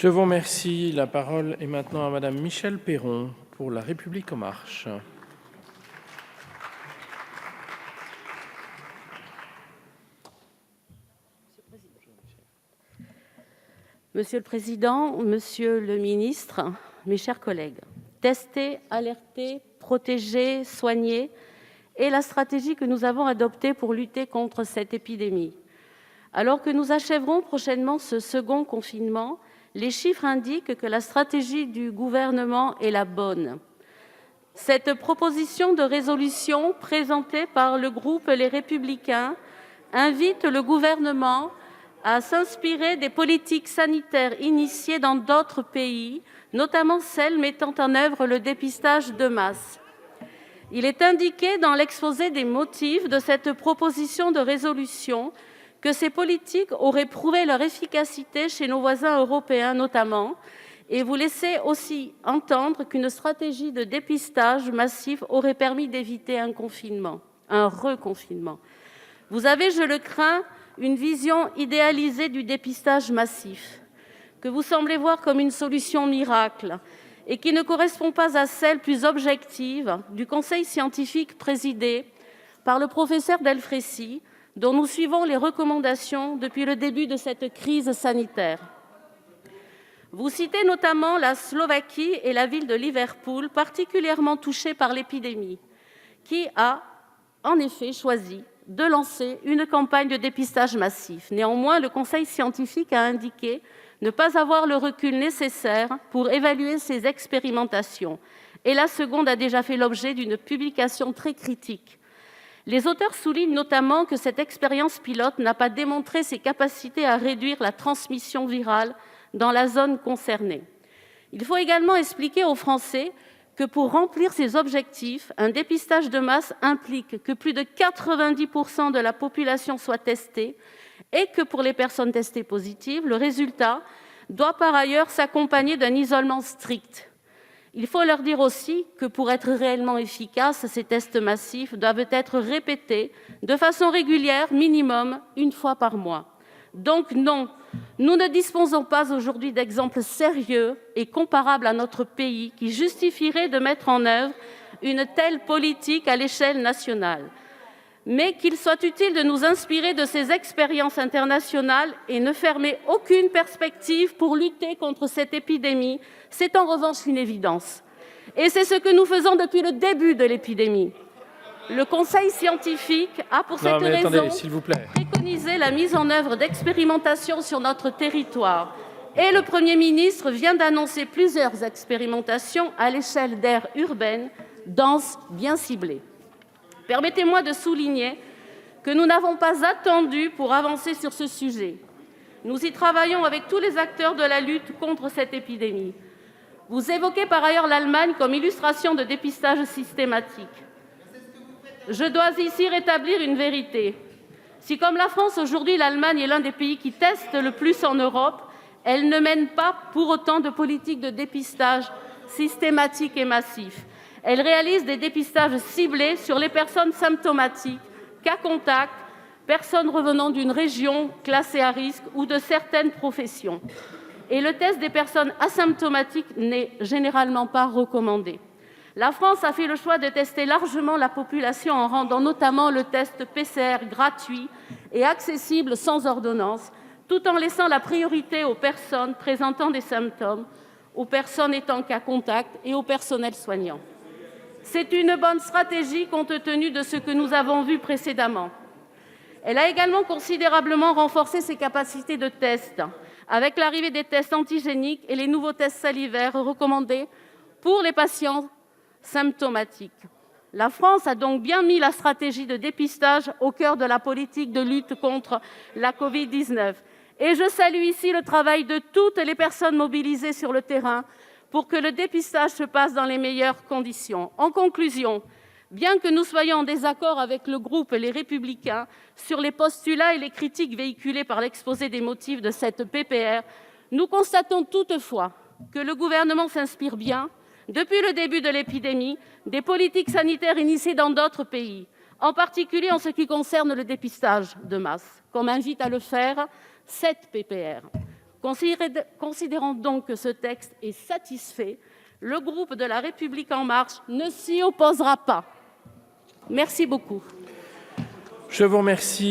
Je vous remercie. La parole est maintenant à Madame Michèle Peyron pour La République en marche. Monsieur le président, monsieur le ministre, mes chers collègues, tester, alerter, protéger, soigner est la stratégie que nous avons adoptée pour lutter contre cette épidémie. Alors que nous achèverons prochainement ce second confinement, les chiffres indiquent que la stratégie du Gouvernement est la bonne. Cette proposition de résolution présentée par le groupe Les Républicains invite le Gouvernement à s'inspirer des politiques sanitaires initiées dans d'autres pays, notamment celles mettant en œuvre le dépistage de masse. Il est indiqué dans l'exposé des motifs de cette proposition de résolution que ces politiques auraient prouvé leur efficacité chez nos voisins européens notamment, et vous laissez aussi entendre qu'une stratégie de dépistage massif aurait permis d'éviter un reconfinement. Vous avez, je le crains, une vision idéalisée du dépistage massif, que vous semblez voir comme une solution miracle et qui ne correspond pas à celle plus objective du conseil scientifique présidé par le professeur Delfraissy, dont nous suivons les recommandations depuis le début de cette crise sanitaire. Vous citez notamment la Slovaquie et la ville de Liverpool, particulièrement touchées par l'épidémie, qui a en effet choisi de lancer une campagne de dépistage massif. Néanmoins, le conseil scientifique a indiqué ne pas avoir le recul nécessaire pour évaluer ces expérimentations, et la seconde a déjà fait l'objet d'une publication très critique. Les auteurs soulignent notamment que cette expérience pilote n'a pas démontré ses capacités à réduire la transmission virale dans la zone concernée. Il faut également expliquer aux Français que pour remplir ces objectifs, un dépistage de masse implique que plus de 90% de la population soit testée et que pour les personnes testées positives, le résultat doit par ailleurs s'accompagner d'un isolement strict. Il faut leur dire aussi que pour être réellement efficaces, ces tests massifs doivent être répétés de façon régulière, minimum une fois par mois. Donc non, nous ne disposons pas aujourd'hui d'exemples sérieux et comparables à notre pays qui justifieraient de mettre en œuvre une telle politique à l'échelle nationale. Mais qu'il soit utile de nous inspirer de ces expériences internationales et ne fermer aucune perspective pour lutter contre cette épidémie, c'est en revanche une évidence. Et c'est ce que nous faisons depuis le début de l'épidémie. Le conseil scientifique a pour cette raison préconisé la mise en œuvre d'expérimentations sur notre territoire. Et le Premier ministre vient d'annoncer plusieurs expérimentations à l'échelle d'aires urbaines, denses, bien ciblées. Permettez-moi de souligner que nous n'avons pas attendu pour avancer sur ce sujet. Nous y travaillons avec tous les acteurs de la lutte contre cette épidémie. Vous évoquez par ailleurs l'Allemagne comme illustration de dépistage systématique. Je dois ici rétablir une vérité. Si, comme la France aujourd'hui, l'Allemagne est l'un des pays qui testent le plus en Europe, elle ne mène pas pour autant de politique de dépistage systématique et massif. Elle réalise des dépistages ciblés sur les personnes symptomatiques, cas contacts, personnes revenant d'une région classée à risque ou de certaines professions. Et le test des personnes asymptomatiques n'est généralement pas recommandé. La France a fait le choix de tester largement la population en rendant notamment le test PCR gratuit et accessible sans ordonnance, tout en laissant la priorité aux personnes présentant des symptômes, aux personnes étant cas contact et au personnel soignant. C'est une bonne stratégie compte tenu de ce que nous avons vu précédemment. Elle a également considérablement renforcé ses capacités de test, avec l'arrivée des tests antigéniques et les nouveaux tests salivaires recommandés pour les patients symptomatiques. La France a donc bien mis la stratégie de dépistage au cœur de la politique de lutte contre la Covid-19. Et je salue ici le travail de toutes les personnes mobilisées sur le terrain pour que le dépistage se passe dans les meilleures conditions. En conclusion, bien que nous soyons en désaccord avec le groupe Les Républicains sur les postulats et les critiques véhiculés par l'exposé des motifs de cette PPR, nous constatons toutefois que le Gouvernement s'inspire bien, depuis le début de l'épidémie, des politiques sanitaires initiées dans d'autres pays, en particulier en ce qui concerne le dépistage de masse, comme invite à le faire cette PPR. Considérant donc que ce texte est satisfait, le groupe La République En Marche ne s'y opposera pas. Merci beaucoup. Je vous remercie.